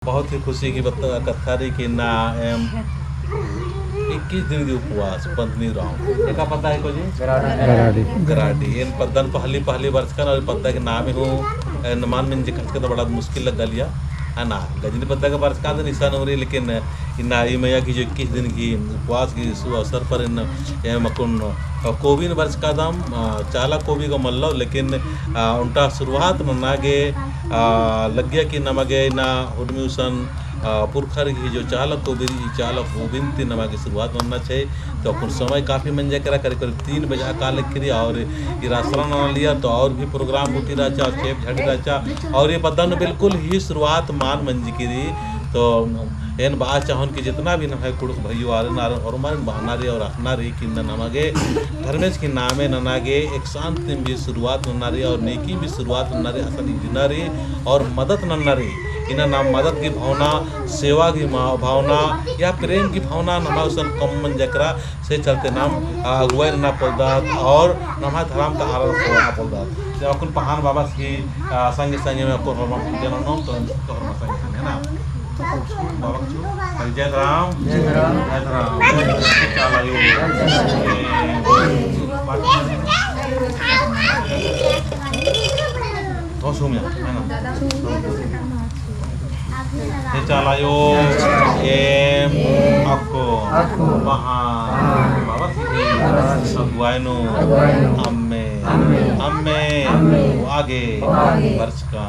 बहुत ही खुशी की कथा रही कि ना 21 दिन की उपवास पंतनी राव एक पता है को जी गराडी इन पद्दन पहली वर्ष का और पद्दा के नाम हूँ नमान में जी खर्च का तो बड़ा मुश्किल लग गया है ना गजनी पद्दा का वर्ष का निशान हो रही लेकिन इन आई मैया की जो 21 दिन की उपवास की अवसर पर इन मकुन कोविन वर्ष का दाम चाला कोवी को मल्लो लेकिन उनका शुरुआत नागे लग गया कि नमगे ना उर्म्यूसन पुरखर की जो चालक कोविन तीन नमा की शुरुआत बनना चाहिए तो कुछ समय काफ़ी मंजा करा करीब 3 बजे काल करी और ये राशन लिया तो और भी प्रोग्राम होती रहा और चेप झट रहा और ये बदन बिल्कुल ही शुरुआत मान मंजी करी तो एन बात चाहन कि जितना भी नमागे कुड़क भैया और बहना रही और रखना रही कि नमागे धर्मेश की नामे ननागे एक शांति भी शुरुआत नन्ना रही और नेकी भी शुरुआत नन्ना रही असल जिना रही और मदद नन्ना रही इन्हें नाम मदद की भावना सेवा की भावना या प्रेम की भावना नमाउसन कम मन जकरा से चलते नाम अगुवाई ना पलदात और नमा धर्म का आरोप होना पलदात जब अपन पहान बाबा की संगे संगे में अपन हरम जन नाम तो हरम संगे संगे ना जय राम चलायो एम आपको बाबा अगुवाइनो अम्मे आगे वर्ष का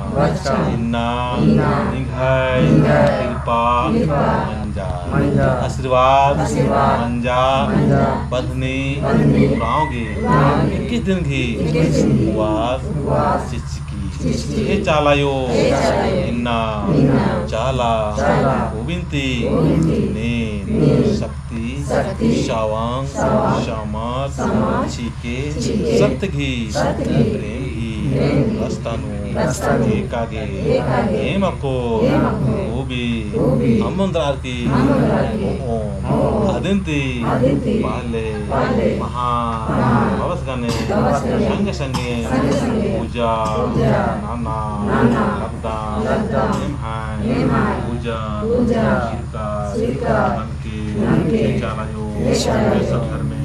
इन्ना निघाई कृपा मंजा आशीर्वाद मंजा बधनी राहोगे 21 दिन की उपवास ये चालायो इन्ना चाला गोविंती ने शक्ति शावांग शामत चीके सप्तघी प्रेम घी रस्तानु एकागे एम आपको गोबी अमंद्रार की आदिंती बाले महा भवस गाने संगे संगे पूजा नाना लगदा पूजा शिरका के चालायो सत्तर में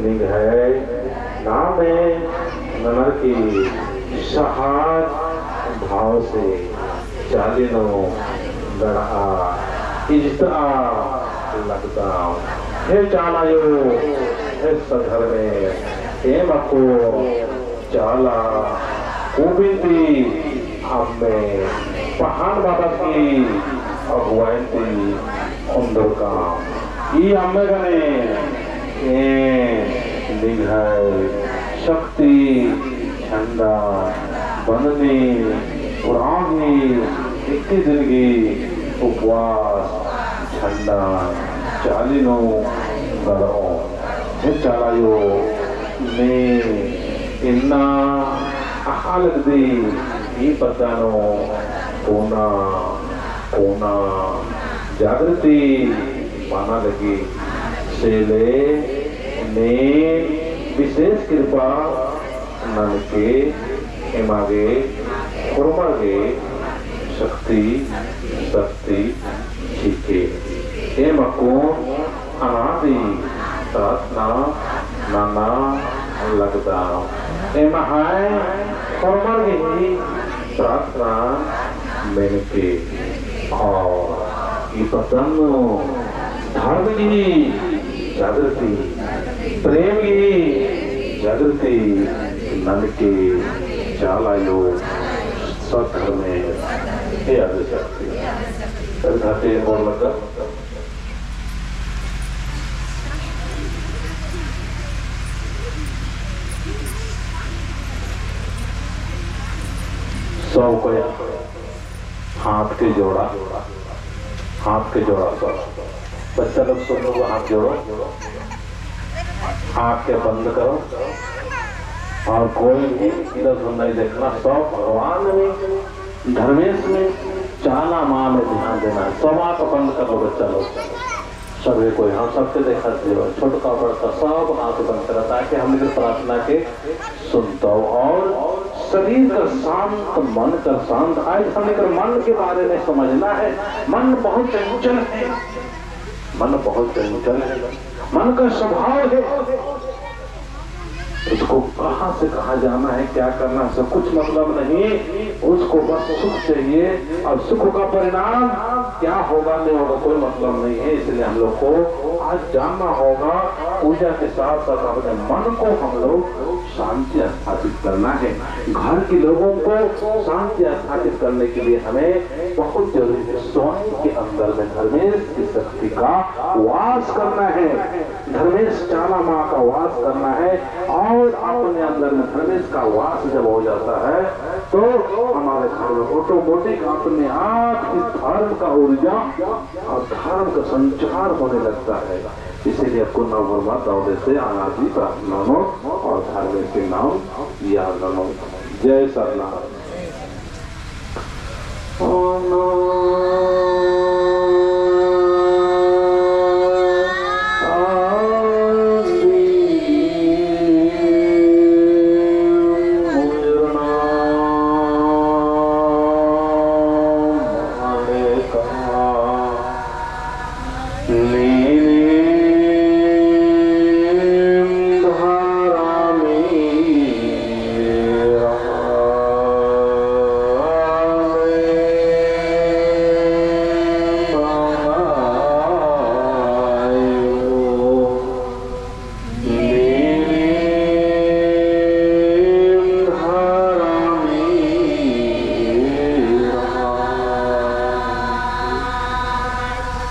निघाय नामे ननर की सहार भाव से चालिनो गड़ा इज्जता लगता हे चालायो हे सधर में हे मको चाला कुबिंदी हमें पहाड़ बाबा की अगुवाई थी अंदर का ये हमें गने निघाय शक्ति ठंडा बनने पुरानी इतनी जिंदगी उपवास ठंडा चालिनो गड़ो हे चालायो ने इन्ना हालत दी ये पतानो कोना कोना जागृति माना लगी सेले ने विशेष कृपा ननके एमागे खुरमागे शक्ति शक्ति ठीके एमको अनादि प्रार्थना नाना लगता एमहाय खुरमागे प्रार्थना मेनके और ये पतन धर्म की जागृति प्रेम की जागृति नन के चालायो सधर्म में हे आदिशक्ति घाटे बोल लगा सौ को हाथ के जोड़ा सब बच्चा लोग सुन लो हाथ जोड़ो आँख के बंद करो और कोई भी इधर उधर नहीं देखना सब भगवान में धर्मेश में चाला माँ में ध्यान देना सब आँख बंद कर लो बच्चा लोग सभी कोई हम सबके देखा छोटा बड़का सब आँख बंद करा ताकि हम लोग प्रार्थना के सुनता हो और शरीर का शांत मन का शांत। आज हमने कर मन के बारे में समझना है। मन बहुत चंचल है, मन बहुत चंचल है, मन का स्वभाव है, उसको कहाँ से कहाँ जाना है क्या करना है सब कुछ मतलब नहीं, उसको बस सुख चाहिए और सुख का परिणाम क्या होगा नहीं होगा कोई मतलब नहीं है। इसलिए हम लोग को आज जानना होगा पूजा के साथ साथ अपने मन को हम लोग शांति स्थापित करना है। घर के लोगों को शांति स्थापित करने के लिए हमें बहुत जरूरी है स्वयं के अंदर में धर्मेश की शक्ति का वास करना है, धर्मेश चाला माँ का वास करना है और अपने अंदर में धर्मेश का वास जब हो जाता है तो हमारे घर में ऑटोमेटिक अपने आप इस धर्म का ऊर्जा और धर्म का संचार होने लगता है। इसीलिए आपको नववर्मा से अनादि प्रार्थना और धर्म के नाम याद लो। जय सरनाथ।